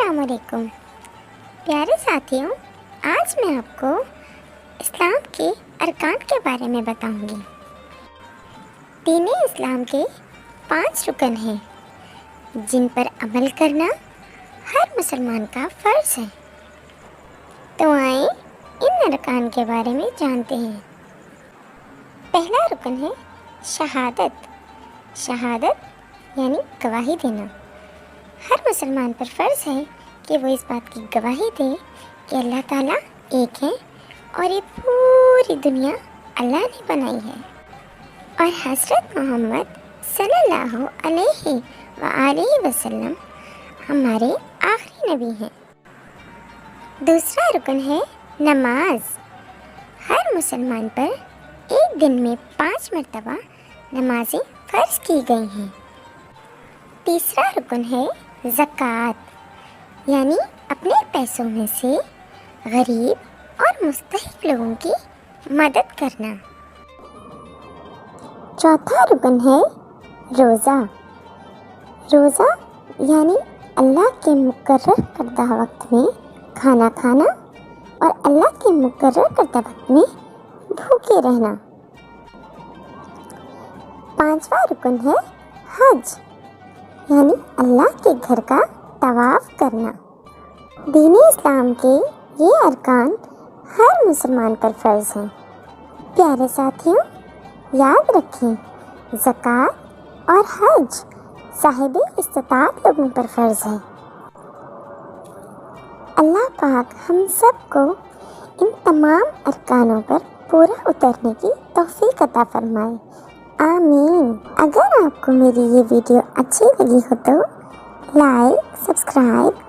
अस्सलाम वालेकुम प्यारे साथियों, आज मैं आपको इस्लाम के अरकान के बारे में बताऊंगी। दीन इस्लाम के 5 रुकन हैं जिन पर अमल करना हर मुसलमान का फ़र्ज़ है। तो आइए इन अरकान के बारे में जानते हैं। पहला रुकन है शहादत। शहादत यानी गवाही देना। हर मुसलमान पर फ़र्ज़ है कि वो इस बात की गवाही दे कि अल्लाह ताला एक है और ये पूरी दुनिया अल्लाह ने बनाई है और हज़रत मोहम्मद सल्लल्लाहु अलैहि वसल्लम हमारे आखिरी नबी हैं। दूसरा रुकन है नमाज। हर मुसलमान पर एक दिन में 5 मरतबा नमाज़ें फ़र्ज़ की गई हैं। तीसरा रुकन है ज़कात, यानी अपने पैसों में से गरीब और मुस्तहिक लोगों की मदद करना। चौथा रुकन है रोज़ा। रोज़ा यानी अल्लाह के मुकर्रर करदा वक्त में खाना खाना और अल्लाह के मुकर्रर करदा वक्त में भूखे रहना। पांचवा रुकन है हज, यानी अल्लाह के घर का तवाफ़ करना। दीन इस्लाम के ये अरकान हर मुसलमान पर फ़र्ज़ हैं। प्यारे साथियों, याद रखें, ज़कात और हज साहिब इस्तिताअत लोगों पर फ़र्ज़ है। अल्लाह पाक हम सबको इन तमाम अरकानों पर पूरा उतरने की तौफ़ीक़ अता फ़रमाए। आमीन। अगर आपको मेरी ये वीडियो अच्छी लगी हो तो लाइक, सब्सक्राइब